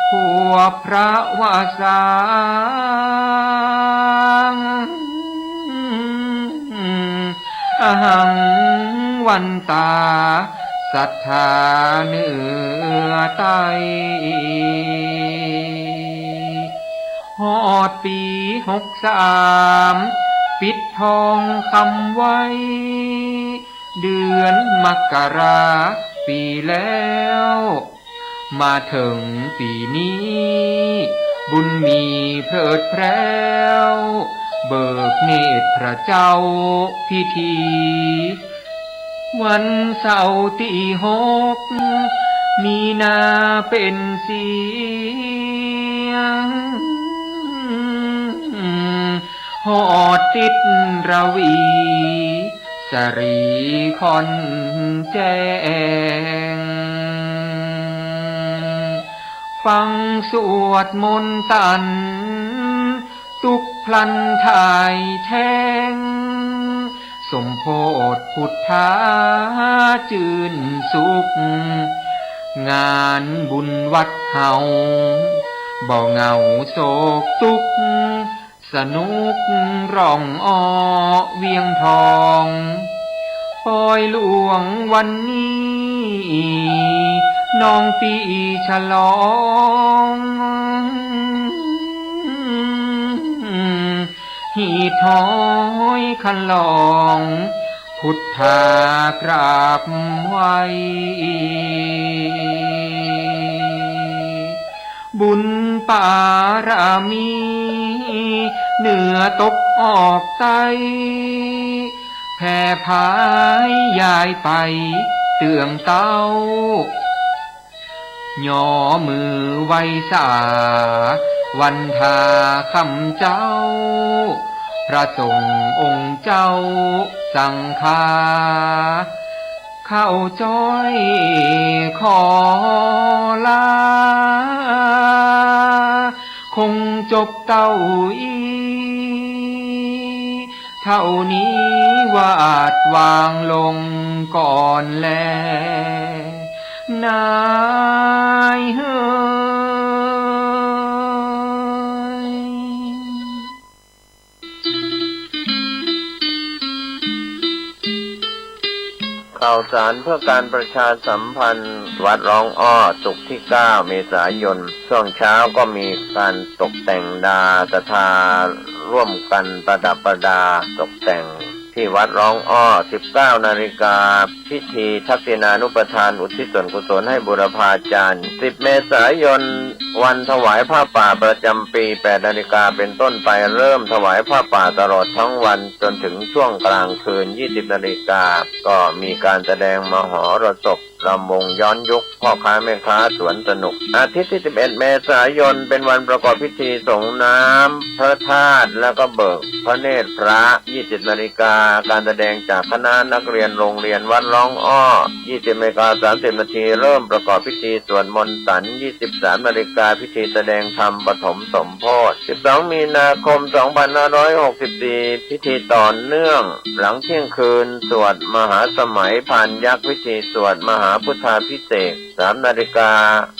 [SPEAKER 1] ขวบพระวาสางอหังวันตาศรัทธาเนื้อไตฮอดปี63ปิดทองคำไว้เดือนมกราปีแล้วมาถึงปีนี้บุญมีเพลิดเพล้วเบิกเนตรพระเจ้าพิธีวันเสาร์ที่6มีนาเป็นเสียงหอดติดระวีสรีคอนแจ้งฟังสวดมนต์ตันตุกพลันถ่ายแทงสมโพธิพุทธาจื่นสุขงานบุญวัดเฮาบ่เหงาโศกทุกข์สนุกร้องเวียงทองปล่อยหลวงวันนี้น้องปีฉลองหีถอยคันลองพุทธากราบไว้บุญปารามีเหนือตกออกใต้แผ่พายยายไป เตืองเต้าย่อมือไว้สาวันทาคำเจ้าพระสงฆ์องค์เจ้าสังฆาเข้าจ้อยขอลาคงจบเต้าอีเท่านี้วาดวางลงก่อนแลนายเฮ้ย
[SPEAKER 2] ข่าวสารเพื่อการประชาสัมพันธ์วัดร้องอ้อศุกร์ที่ 9 เมษายนช่วงเช้าก็มีการตกแต่งดาศรัทธาร่วมกันประดับประดาตกแต่งที่วัดร้องอ้อ 19 นาฬิกาพิธีทักษิณานุปทานอุทิศส่วนกุศลให้บุรพาจารย์ 10 เมษายนวันถวายผ้าป่าประจำปี 8 นาฬิกาเป็นต้นไปเริ่มถวายผ้าป่าตลอดทั้งวันจนถึงช่วงกลางคืน 20 นาฬิกาก็มีการแสดงมหรสพรำวงย้อนยุคพ่อค้าแม่ค้าสวนสนุกอาทิตย์ที่ 11 เมษายนเป็นวันประกอบพิธีส่งน้ำพระธาตุแล้วก็เบิกพระเนตรพระ 20 นาฬิกาการแสดงจากคณะนักเรียนโรงเรียนวัดร้องอ้อ 20 นาฬิกา 30 นาทีเริ่มประกอบพิธีสวดมนต์สัน 23 นาฬิกาพิธีแสดงธรรมปฐมสมโภช 12 มีนาคม 2564 พิธีต่อเนื่องหลังเที่ยงคืนสวดมหาสมัยพานยักษ์พิธีสวดมหาพุทธาภิเษก 3 นาฬิกา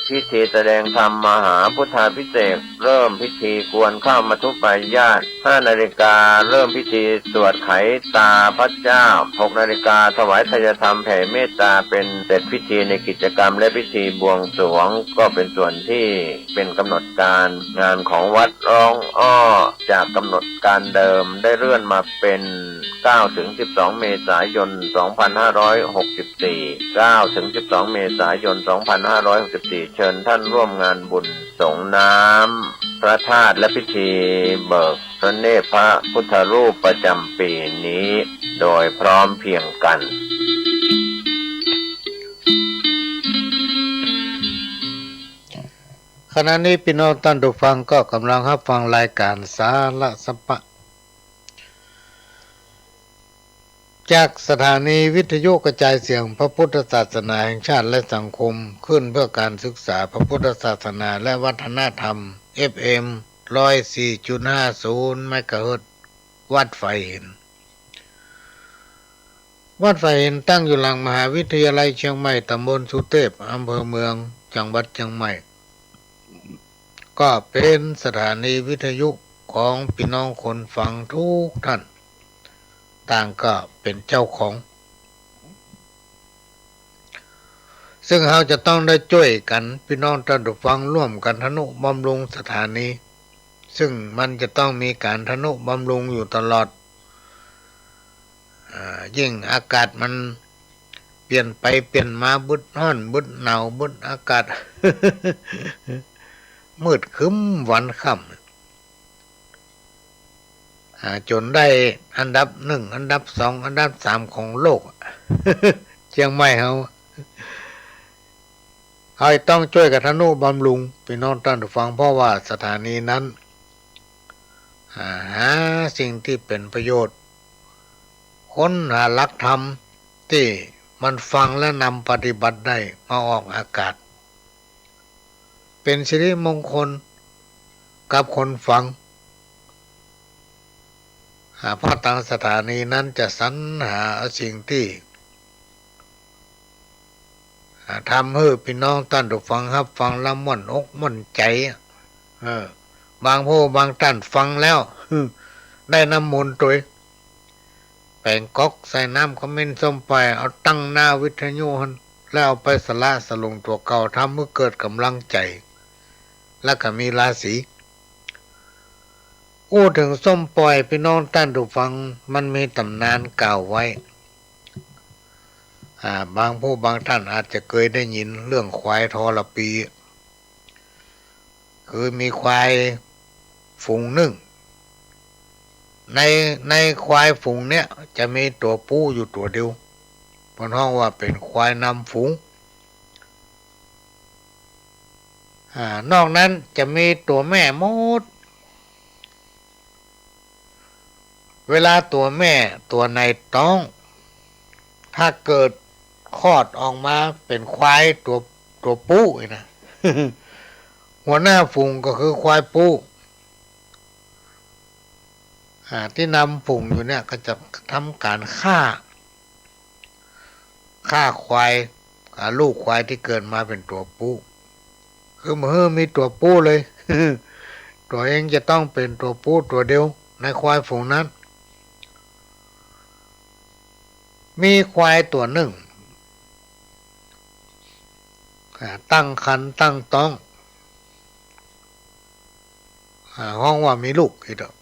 [SPEAKER 2] พิธีแสดงธรรมมหาพุทธาภิเษกเริ่มพิธีกวนข้าวมัทุปายาต 5 นาฬิกาเริ่มพิธีสวดไขตาพระเจ้า 6 นาฬิกาถวายทายธรรมแผ่เมตตาเป็นเสร็จพิธีในกิจกรรมและพิธีบวงสรวงก็เป็นส่วนที่เป็นกำหนดการงานของวัดร้องอ้อจากกำหนดการเดิมได้เลื่อนมาเป็น9 ถึง 12 เมษายน 2564 9 ถึง 12 เมษายน 2564 เชิญท่านร่วมงานบุญส่งน้ำพระธาตุและพิธีเบิกพระเนตรพระพุทธรูปประจำปีนี้โดยพร้อมเพรียงกัน
[SPEAKER 3] ขณะนี้พี่น้องท่านผู้ฟังก็กำลังรับฟังรายการสาระสัมปะจากสถานีวิทยุกระจายเสียงพระพุทธศาสนาแห่งชาติและสังคมขึ้นเพื่อการศึกษาพระพุทธศาสนาและวัฒนธรรม FM 104.50 เมกะเฮิรตซ์วัดไฟเห็นวัดไฟเห็นตั้งอยู่หลังมหาวิทยาลัยเชียงใหม่ตำบลสุเทพอำเภอเมืองจังหวัดเชียงใหม่ก็เป็นสถานีวิทยุของพี่น้องคนฟังทุกท่านต่างก็เป็นเจ้าของซึ่งเราจะต้องได้ช่วยกันพี่น้องท่านผู้ฟังร่วมกันทนุบำรุงสถานีซึ่งมันจะต้องมีการทนุบำรุงอยู่ตลอดยิ่งอากาศมันเปลี่ยนไปเปลี่ยนมาบึดร้อนบึดหนาวบึดอากาศ มืดครึ้มวันค่ำจนได้อันดับ 1 อันดับ 2 อันดับ 3 ของโลก เชียงใหม่เขาต้องช่วยกันทนุบำรุงพี่น้องท่านผู้ฟังเพราะว่าสถานีนั้นหาสิ่งที่เป็นประโยชน์ค้นหาหลักธรรมที่มันฟังและนำปฏิบัติได้มาออกอากาศเป็นสิริมงคลกับคนฟังเพราะทางสถานีนั้นจะสรรหาสิ่งที่ทำให้พี่น้องท่านผู้ฟังรับฟังแล้วม่วนอกม่วนใจบางผู้บางท่านฟังแล้วได้น้ำมนต์ตัวแป้งก๊อกใส่น้ำขมิ้นส้มไปเอาตั้งหน้าวิทยุหันแล้วเอาไปสละสลงตัวเก่าทำให้เกิดกำลังใจและก็มีราศีถึงส้มปล่อยพี่น้องท่านผู้ฟังมันมีตำนานกล่าวไว้บางผู้บางท่านอาจจะเคยได้ยินเรื่องควายทรปีคือมีควายฝูงหนึ่งในควายฝูงเนี้ยจะมีตัวผู้อยู่ตัวเดียว บนห้องว่าเป็นควายนำฝูงนอกนั้นจะมีตัวแม่หมดเวลาตัวแม่ตัวในท้อง ถ้าเกิดคลอดออกมาเป็นควายตัวผู้นะ หัวหน้าฝูงก็คือควายผู้ที่นำฝูงอยู่เนี่ยก็จะทำการฆ่าควายลูกควายที่เกิดมาเป็นตัวผู้คือเมื่อมีตัวผู้เลย ตัวเองจะต้องเป็นตัวผู้ตัวเดียวในควายฝูงนั้นมีควายตัวหนึ่งตั้งครรภ์ตั้งท้องห้องว่ามีลูกอีกแล้ว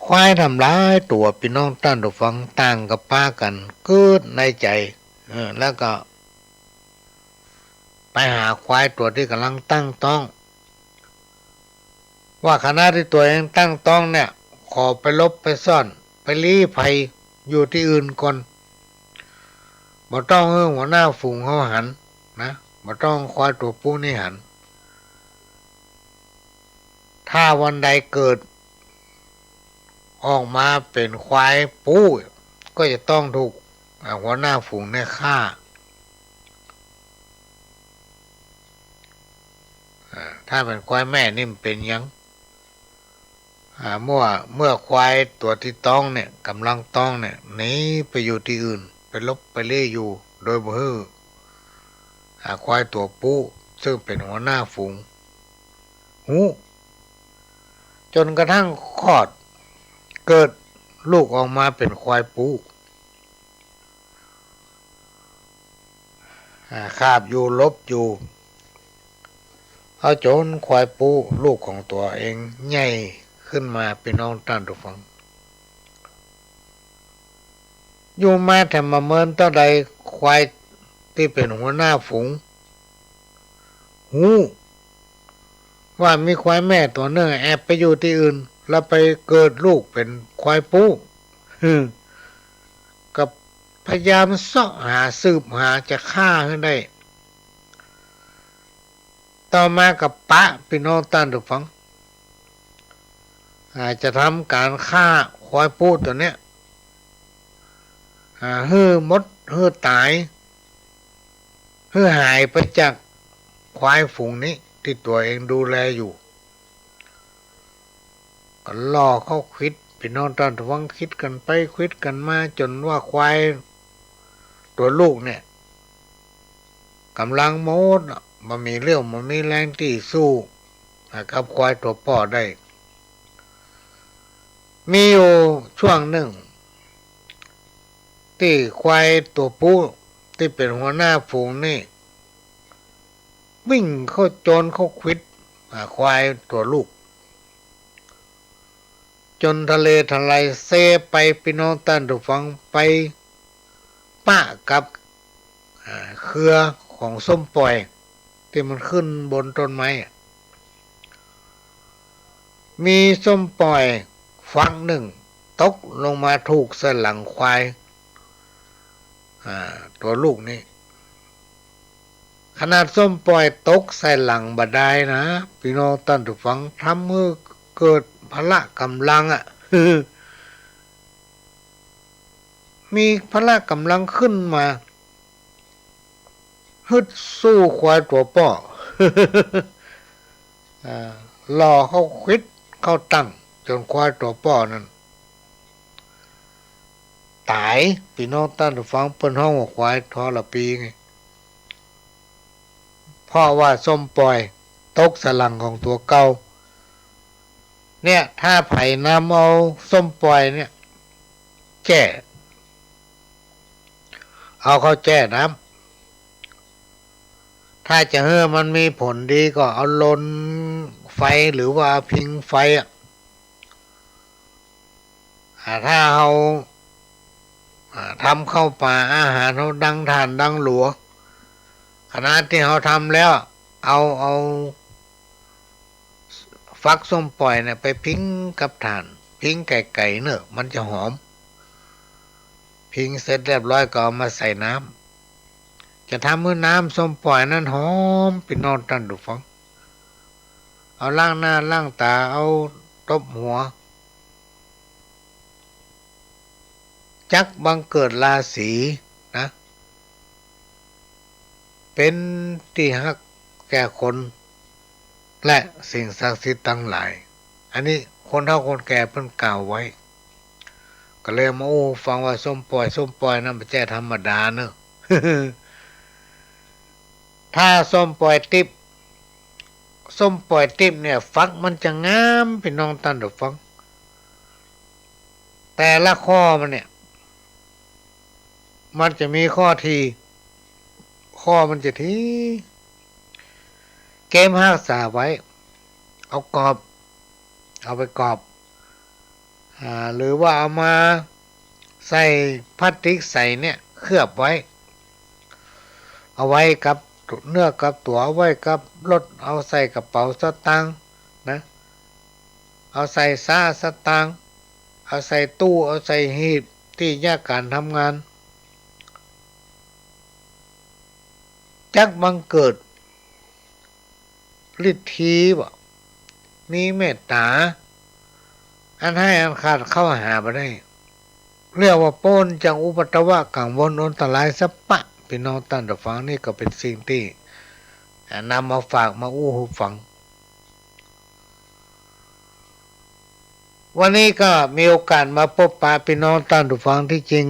[SPEAKER 3] ควายทำร้ายตัวพี่น้องต้านตัวฟังต่างกับป้ากันเกิดในใจแล้วก็ไปหาควายตัวที่กำลังตั้งท้องว่าขณะที่ตัวเองตั้งท้องเนี่ยขอไปลบไปซ่อนไปลี้ภัยอยู่ที่อื่นก่อนบ่ต้องให้หัวหน้าฝูงเขาหันนะบ่ต้องควายตัวผู้นี่หันถ้าวันใดเกิดออกมาเป็นควายปู้ก็จะต้องถูกหัวหน้าฝูงเนี่ยฆ่าถ้าเป็นควายแม่นี่มันเป็นยังเมื่อควายตัวที่ต้องเนี่ยกำลังต้องเนี่ยหนีไปอยู่ที่อื่นไปลบไปเล่ยอยู่โดยบ่ฮื้อควายตัวผู้ซึ่งเป็นหัวหน้าฝูงจนกระทั่งคลอดเกิดลูกออกมาเป็นควายปูคาบอยู่ลบอยู่เอาจนควายปูลูกของตัวเองใหญ่ขึ้นมาเป็นน้องต้านทุกฝังอยู่มาแต่มาเมินต่อใดควายที่เป็นหัวหน้าฝูงว่ามีควายแม่ตัวหนึ่งแอบไปอยู่ที่อื่นแล้วไปเกิดลูกเป็นควายปูกับพยายามเสาะหาสืบหาจะฆ่าให้ได้ต่อมากับปะพี่น้องต้านทุกฝังจะทำการฆ่าควายปูตัวเนี้ยมดตายหายไปจากควายฝูงนี้ที่ตัวเองดูแลอยู่ก็ล่อเขาคิดพี่น้องต้านทุกฝังคิดกันไปคิดกันมาจนว่าควายตัวลูกเนี่ยกำลังโมดมันมีเรี่ยวมันมีแรงที่สู้กับควายตัวพ่อได้มีอยู่ช่วงหนึ่งที่ควายตัวผู้ที่เป็นหัวหน้าฝูงนี่วิ่งเข้าโจรเข้าควิดควายตัวลูกจนทะเลทลายเซไปพี่น้องต้านทุกฝังไปปะกับเครือของส้มปล่อยที่มันขึ้นบนต้นไม้มีส้มปล่อยฝั่งหนึ่งตกลงมาถูกใส่หลังควายตัวลูกนี่ขนาดส้มปล่อยตกใส่หลังบัดได้นะพี่น้องต้านทุกฝังทำให้เกิดพละกำลังมีพละกำลังขึ้นมาฮึดสู้ควายตัวป่อ รอเขาควิดเข้าตั้งจนควายตัวป่อนั้นตายพี่น้องต้านทุกฝังเปิ้นห้องว่าควายทรปีไงเพราะว่าส้มปล่อยตกสลังของตัวเก่าเนี่ยถ้าไผ่นำเอาส้มปล่อยเนี่ยแจ้เอาเข้าแจ้น้ำถ้าจะให้มันมีผลดีก็เอาลนไฟหรือว่าพิงไฟถ้าเอาทำเข้าป่าอาหารเขาดังถ่านดังหลัวขณะที่เขาทำแล้วเอาฟักส้มปล่อยเนี่ยไปพิงกับถ่านพิงไก่เนอะมันจะหอม พิงเสร็จเรียบร้อยก็เอามาใส่น้ำจะทำเมื่อน้ำส้มปล่อยนั้นหอมพี่น้องท่านผู้ฟังเอาล้างหน้าล้างตาเอาตบหัวจักบังเกิดราศีนะเป็นที่ฮักแก่คนและสิ่งศักดิ์สิทธิ์ทั้งหลายอันนี้คนเฒ่าคนแก่เพิ่นกล่าวไว้ก็เลยมาฟังว่าส้มปล่อยนั้นไม่ใช่ธรรมดาเนอะ ถ้าส้มปล่อยติ๊บเนี่ยฟักมันจะงามพี่น้องท่านผู้ฟังแต่ละข้อมันเนี่ยมันจะมีข้อมันจะทีเกมรักษาไว้เอาไปกรอบหรือว่าเอามาใส่พลาสติกใส่เนี่ยเคลือบไว้เอาไว้กับเนื้อกับตัวเอาไว้กับรถเอาใส่กระเป๋าสตางค์นะเอาใส่ซ่าสตางค์เอาใส่ตู้เอาใส่หีบที่ยากการทำงานจักบังเกิดฤทธีบ่มีเมตตาอันให้อันขาดเข้าหาบ่ได้เรียกว่าโป้นจังอุปัตตวะกังวลอันตรายสัปปะพี่น้องท่านผู้ฟังนี่ก็เป็นสิ่งที่นำมาฝากมาอู้หูฟังวันนี้ก็มีโอกาสมาพบปะพี่น้องท่านผู้ฟังที่จริง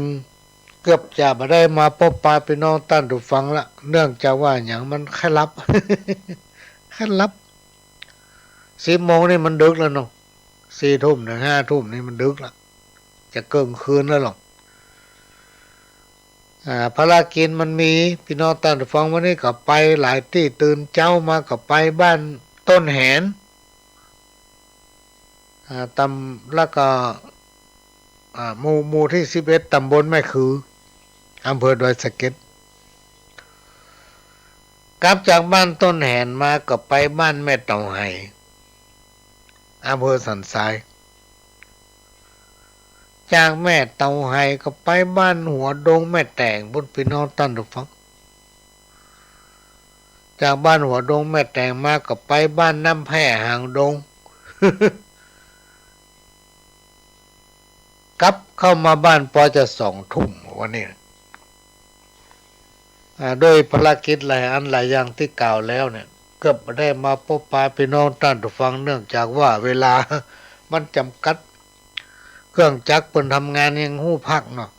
[SPEAKER 3] เกือบจะไม่ได้มาพบปะพี่น้องท่านผู้ฟังละเนื่องจากว่าอย่างมันแค่รับ แค่รับ10 โมงนี่มันดึกแล้วเนาะ4 ทุ่มถึง5 ทุ่มนี่มันดึกละจะเกินคืนแล้วหรอกภารกิจมันมีพี่น้องท่านผู้ฟังวันนี้ก็ไปหลายที่ตื่นเช้ามาก็ไปบ้านต้นแหนแล้วก็หมู่ที่11ตำบลแม่คืออำเภอดอยสะเก็ดกลับจากบ้านต้นแหนมาก็ไปบ้านแม่เต่าไห้อำเภอสันทรายจากแม่เต่าไห้ก็ไปบ้านหัวดงแม่แต่งบนพี่น้องท่านผู้ฟังจากบ้านหัวดงแม่แต่งมาก็ไปบ้านน้ำแพร่หางดง กลับเข้ามาบ้านพอจะ2 ทุ่มวันนี้โดยภารกิจหลายอันหลายอย่างที่กล่าวแล้วเนี่ยเกือบไม่ได้มาพบปะพี่น้องท่านผู้ฟังเนื่องจากว่าเวลา มันจำกัดเครื่องจักรเพิ่นทำงานยังหู้พักเนาะ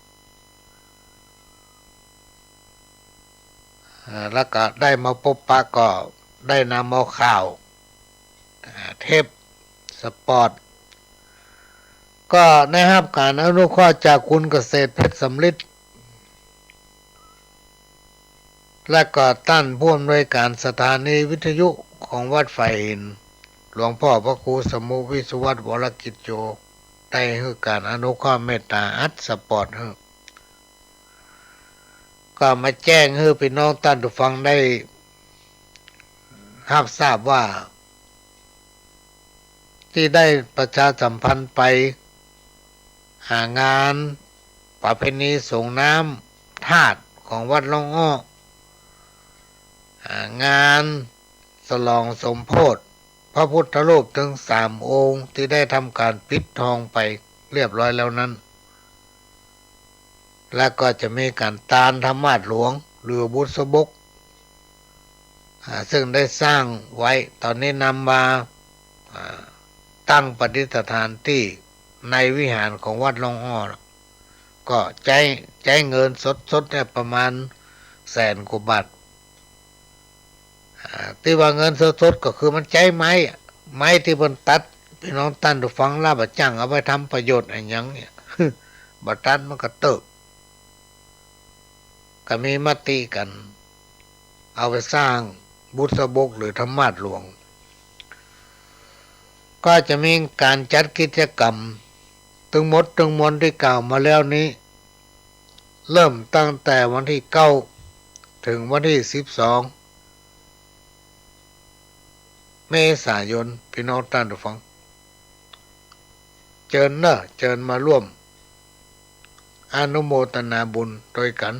[SPEAKER 3] แล้วก็ได้มาพบปะก็ได้นำเอาข่าวเทปสปอร์ตก็ได้รับการอนุเคราะห์จากคุณเกษตรเพชรสำลิดและก็ท่านผู้อำนวยการสถานีวิทยุของวัดไฟหินหลวงพ่อพระครูสมุวิสุวัตรวรกิจโยได้ให้การอนุเคราะห์เมตตาอัดสปอร์ตให้ก็มาแจ้งให้พี่น้องท่านผู้ฟังได้รับทราบว่าที่ได้ประชาสัมพันธ์ไปหางานประเพณีส่งน้ำธาตุของวัดหลวงอ้องานฉลองสมโพธิพระพุทธรูปถึง3 องค์ที่ได้ทำการปิดทองไปเรียบร้อยแล้วนั้นและก็จะมีการตาลธรรมาสหลวงหรือบุษบกซึ่งได้สร้างไว้ตอนนี้นำมาตั้งประดิษฐานที่ในวิหารของวัดหลวงอ้อก็ใจเงินสดเนี่ยประมาณ100,000 กว่าบาทที่ว่าเงินสดก็คือมันใจไม้ที่บนตัดพี่น้องท่านผู้ฟังลาบจังเอาไปทำประโยชน์อะไรอย่างเนี่ย บัดตัดมันก็เติบก็มีมติกันเอาไปสร้างบุษบกหรือธรรมาสหลวงก็จะมีการจัดกิจกรรมทั้งหมดทั้งมวลที่กล่าวมาแล้วนี้เริ่มตั้งแต่วันที่9ถึงวันที่12 เมษายนพี่น้องท่านผู้ฟังเชิญมาร่วม อนุโมทนาบุญโดยกัน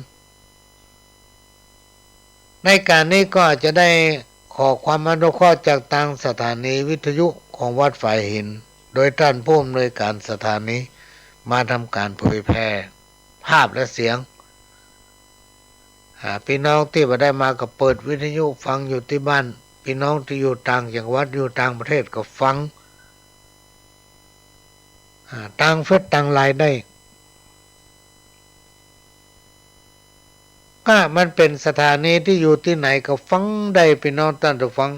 [SPEAKER 3] ในการนี้ก็อาจจะได้ขอความอนุเคราะห์จากทางสถานีวิทยุของวัดฝ่ายหินโดยท่านผู้อำนวยการสถานีมาทำการเผยแพร่ภาพและเสียงพี่น้องที่มาได้มาก็เปิดวิทยุฟังอยู่ที่บ้านพี่น้องที่อยู่ต่างจังหวัดอยู่ต่างประเทศก็ฟังต่างเฟซต่างไลน์ได้ก็มันเป็นสถานีที่อยู่ที่ไหนก็ฟังได้พี่น้องท่านผู้ฟัง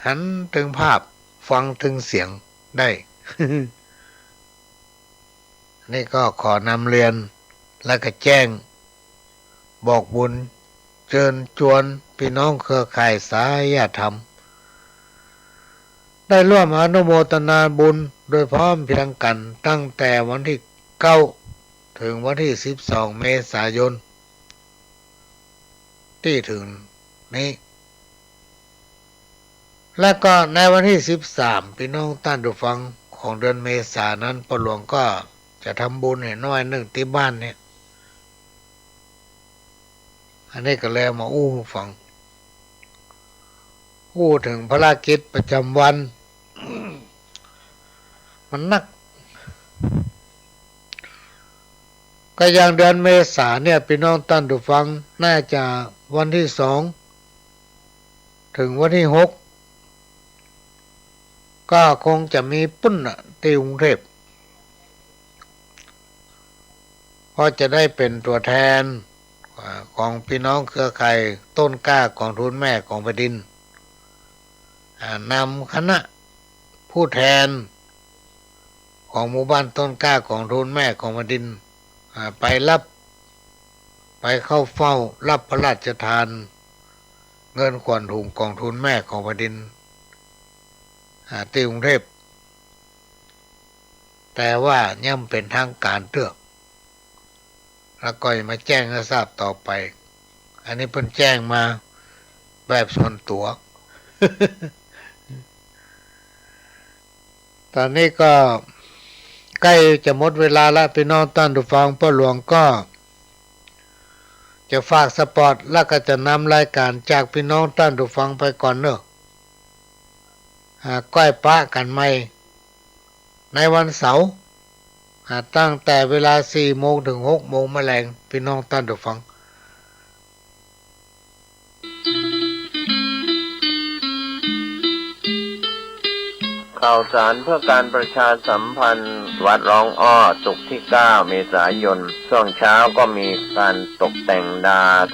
[SPEAKER 3] หันถึงภาพฟังถึงเสียงได้ นี่ก็ขอนำเรียนและก็แจ้งบอกบุญเชิญชวนพี่น้องเครือข่ายสายธรรมได้ร่วมอนุโมทนาบุญโดยพร้อมเพรียงกันตั้งแต่วันที่9ถึงวันที่12เมษายนที่ถึงนี้และก็ในวันที่13พี่น้องท่านผู้ฟังของเดือนเมษายนนั้นพ่อหลวงก็จะทำบุญให้น้อยหนึ่งที่บ้านเนี่ยอันนี้ก็เลยมาฟังถึงภารกิจประจำวัน มันนักก็อย่างเดือนเมษายนเนี่ยพี่น้องท่านผู้ฟังน่าจะวันที่2ถึงวันที่6ก็คงจะมีปุ้นที่กรุงเทพเพราะจะได้เป็นตัวแทนของพี่น้องเครือข่ายต้นกล้ากองทุนแม่ของแผ่นดินนำคณะผู้แทนของหมู่บ้านต้นกล้ากองทุนแม่ของแผ่นดินไปเข้าเฝ้ารับพระราชทานเงินขวัญถุงกองทุนแม่ของแผ่นดินที่กรุงเทพแต่ว่าย่ำเป็นทางการเตื้อแล้วก็มาแจ้งให้ทราบต่อไปอันนี้เพิ่นแจ้งมาแบบส่วนตัว ตอนนี้ก็ใกล้จะหมดเวลาแล้วพี่น้องท่านผู้ฟังพ่อหลวงก็จะฝากสปอร์ตแล้วก็จะนำรายการจากพี่น้องท่านผู้ฟังไปก่อนเนอะก้อยปะกันใหม่ในวันเสาร์ตั้งแต่เวลา 4 โมงถึง 6 โมงแมลงพี่น้องท่านผู้ฟัง
[SPEAKER 2] ข่าวสารเพื่อการประชาสัมพันธ์วัดร้องอ้อศุกร์ที่9เมษายนช่วงเช้าก็มีการตกแต่งดาส